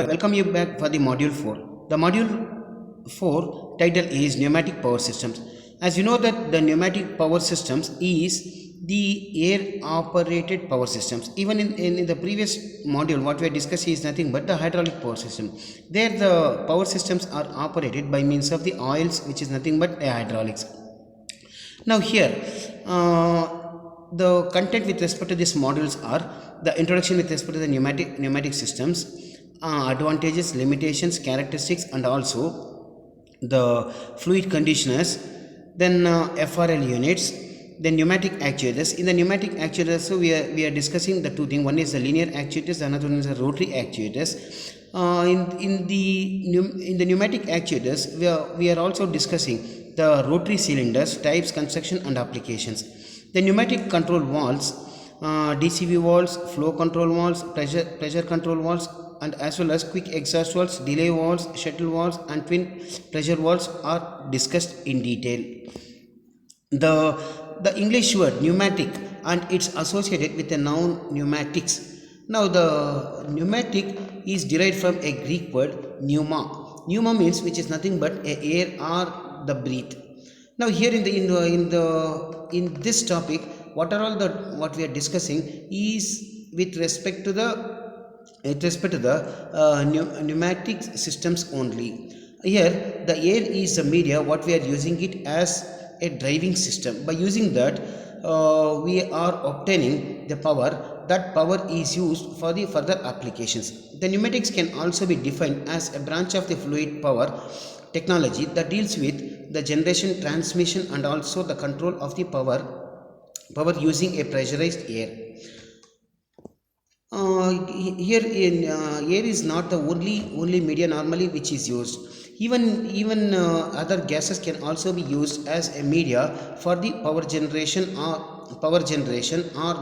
Welcome you back for the module 4. The module 4 title is pneumatic power systems. As you know that the pneumatic power systems is the air operated power systems. Even in the previous module what we are discussing is nothing but the hydraulic power system. There the power systems are operated by means of the oils, which is nothing but hydraulics. Now here the content with respect to these modules are the introduction with respect to the pneumatic systems, advantages, limitations, characteristics, and also the fluid conditioners, then FRL units, then pneumatic actuators. In the pneumatic actuators, so we are discussing the two things. One is the linear actuators, another one is the rotary actuators. In the pneumatic actuators, we are also discussing the rotary cylinders, types, construction, and applications. The pneumatic control valves, DCV valves, flow control valves, pressure control valves, and as well as quick exhaust valves, delay valves, shuttle valves, and twin pressure valves are discussed in detail. The English word pneumatic and it's associated with the noun pneumatics. Now the pneumatic is derived from a Greek word pneuma. Pneuma means which is nothing but a air or the breath. Now here in this topic, what we are discussing is with respect to the pneumatic systems only. Here the air is the media what we are using it as a driving system. By using that we are obtaining the power. That power is used for the further applications. The pneumatics can also be defined as a branch of the fluid power technology that deals with the generation, transmission, and also the control of the power using a pressurized air. Here in air is not the only media normally which is used. Even other gases can also be used as a media for the power generation or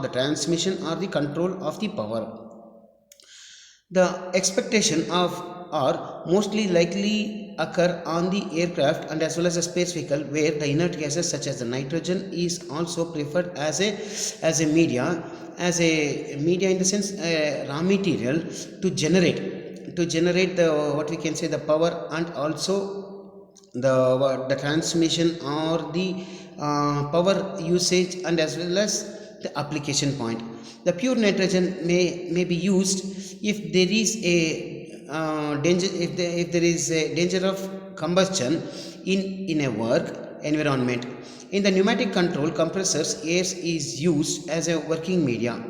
the transmission or the control of the power. The expectation of are mostly likely occur on the aircraft and as well as a space vehicle, where the inert gases such as the nitrogen is also preferred as a media in the sense raw material to generate the what we can say the power, and also the transmission or the power usage, and as well as the application point. The pure nitrogen may be used if there is a danger, if there is a danger of combustion in a work environment. In the pneumatic control compressors, air is used as a working media.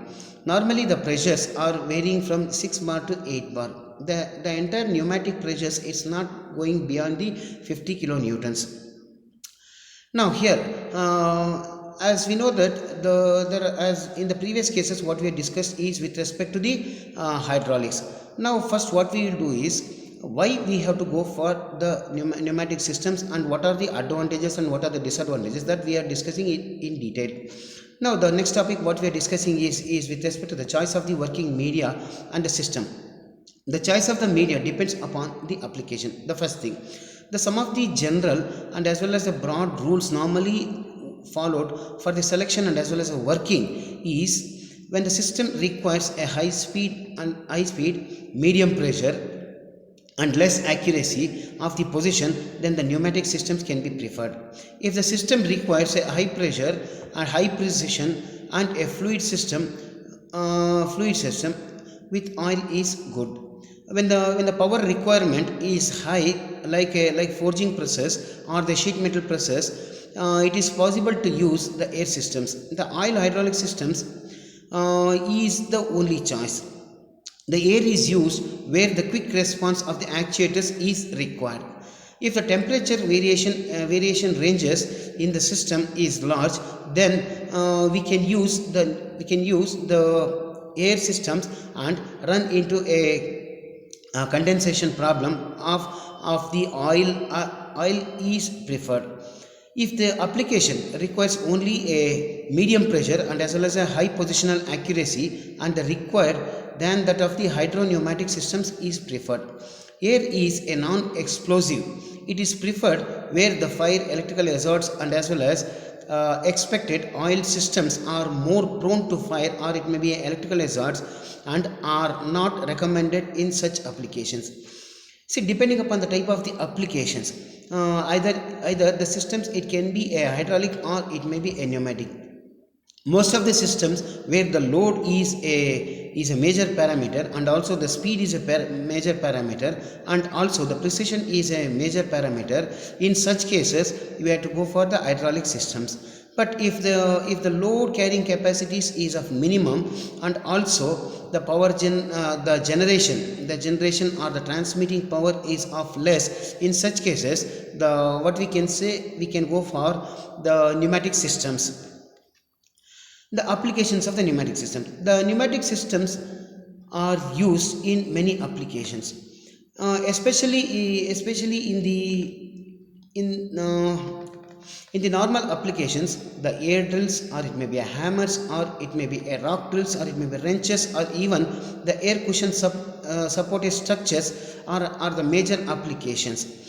Normally the pressures are varying from 6 bar to 8 bar. The entire pneumatic pressures is not going beyond the 50 kilonewtons. Now here as we know that as in the previous cases what we have discussed is with respect to the hydraulics. Now first what we will do is why we have to go for the pneumatic systems and what are the advantages and what are the disadvantages, that we are discussing it in detail. Now the next topic what we are discussing is with respect to the choice of the working media and the system. The choice of the media depends upon the application. The first thing, the some of the general and as well as the broad rules normally followed for the selection and as well as the working is when the system requires a high speed, medium pressure, and less accuracy of the position, then the pneumatic systems can be preferred. If the system requires a high pressure and high precision and a fluid system with oil is good. When the power requirement is high, like forging presses or the sheet metal presses, it is possible to use the air systems. The oil hydraulic systems is the only choice. The air is used where the quick response of the actuators is required. If the temperature variation ranges in the system is large, then we can use the air systems and run into a condensation problem of the oil is preferred. If the application requires only a medium pressure and as well as a high positional accuracy and the required, then that of the hydro-pneumatic systems is preferred. Air is a non-explosive. It is preferred where the fire, electrical hazards, and as well as expected, oil systems are more prone to fire or it may be electrical hazards and are not recommended in such applications. See, depending upon the type of the applications, either the systems, it can be a hydraulic or it may be a pneumatic. Most of the systems where the load is a major parameter, and also the speed is a major parameter, and also the precision is a major parameter, in such cases you have to go for the hydraulic systems. But if the load carrying capacities is of minimum, and also the the generation or the transmitting power is of less, in such cases the what we can say, we can go for the pneumatic systems. The applications of the pneumatic system. The pneumatic systems are used in many applications, especially in the normal applications, the air drills, or it may be a hammers, or it may be a rock drills, or it may be wrenches, or even the air cushion supported structures are the major applications.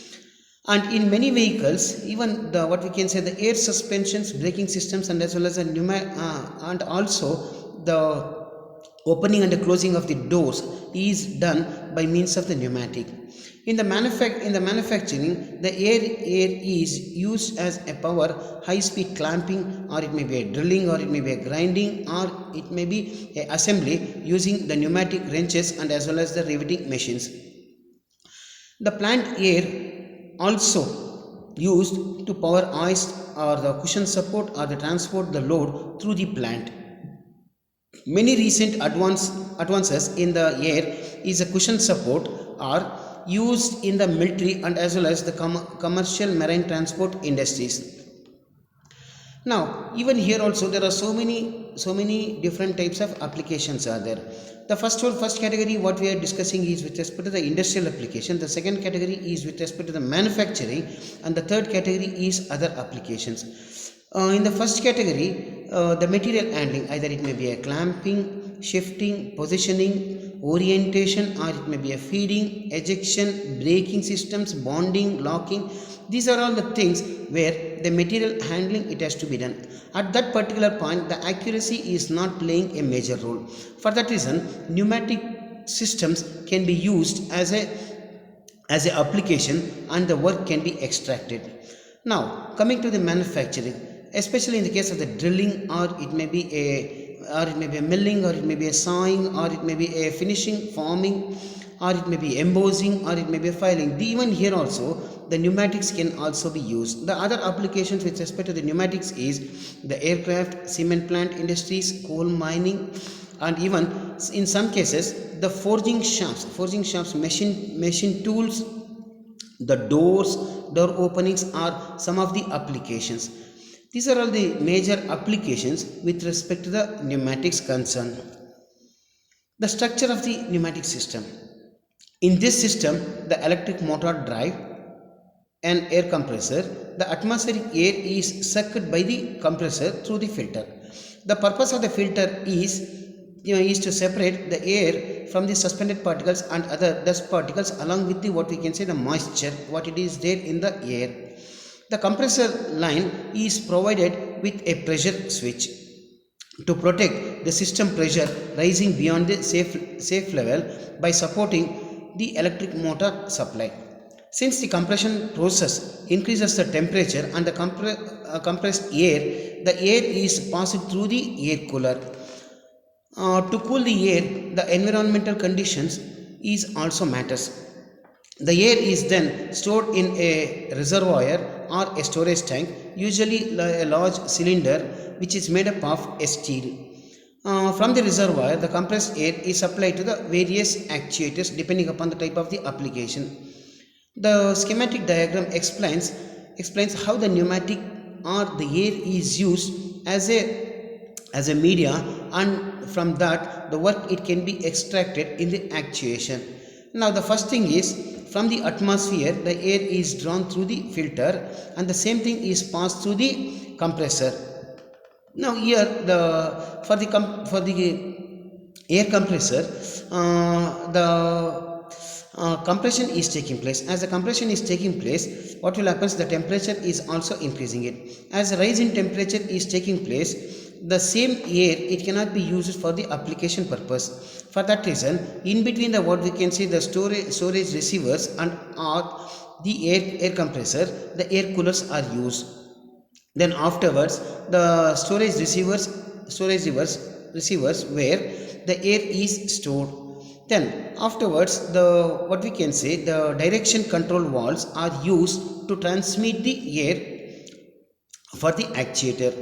And in many vehicles, even the what we can say, the air suspensions, braking systems, and as well as the and also the opening and the closing of the doors is done by means of the pneumatic. In the manufacturing, the air is used as a power high speed clamping, or it may be a drilling, or it may be a grinding, or it may be a assembly using the pneumatic wrenches and as well as the riveting machines. The plant air also used to power hoist or the cushion support or the transport the load through the plant. Many recent advances in the air is a cushion support are used in the military and as well as the commercial marine transport industries. Now, even here also there are so many different types of applications are there. The first category what we are discussing is with respect to the industrial application. The second category is with respect to the manufacturing, and the third category is other applications. In the first category, the material handling, either it may be a clamping, shifting, positioning, orientation, or it may be a feeding, ejection, braking systems, bonding, locking. These are all the things where the material handling it has to be done. At that particular point, the accuracy is not playing a major role. For that reason, pneumatic systems can be used as a application, and the work can be extracted. Now, coming to the manufacturing, especially in the case of the drilling, or it may be a milling, or it may be a sawing, or it may be a finishing, forming, or it may be embossing, or it may be filing. Even here also the pneumatics can also be used. The other applications with respect to the pneumatics is the aircraft, cement plant industries, coal mining, and even in some cases the forging shops, machine tools, the door openings are some of the applications. These are all the major applications with respect to the pneumatics concern. The structure of the pneumatic system. In this system, the electric motor drive an air compressor. The atmospheric air is sucked by the compressor through the filter. The purpose of the filter is to separate the air from the suspended particles and other dust particles, along with the what we can say the moisture what it is there in the air. The compressor line is provided with a pressure switch to protect the system pressure rising beyond the safe level by supporting the electric motor supply. Since the compression process increases the temperature and the compressed air, the air is passed through the air cooler. To cool the air, the environmental conditions is also matters. The air is then stored in a reservoir or a storage tank, usually a large cylinder which is made up of steel. From the reservoir, the compressed air is supplied to the various actuators depending upon the type of the application. The schematic diagram explains how the pneumatic or the air is used as a media, and from that the work it can be extracted in the actuation. Now the first thing is, from the atmosphere the air is drawn through the filter, and the same thing is passed through the compressor. Now here for the air compressor, compression is taking place. As the compression is taking place, what will happen is the temperature is also increasing it. As a rise in temperature is taking place, the same air it cannot be used for the application purpose. For that reason, in between the what we can say the storage receivers and or the air compressor, the air coolers are used. Then afterwards, the storage receivers where the air is stored. Then afterwards, the what we can say the direction control valves are used to transmit the air for the actuator.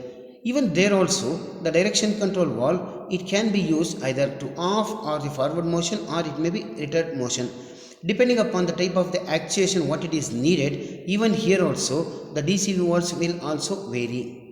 Even there also, the direction control valve it can be used either to off or the forward motion, or it may be retard motion, depending upon the type of the actuation what it is needed. Even here also the DC valves will also vary.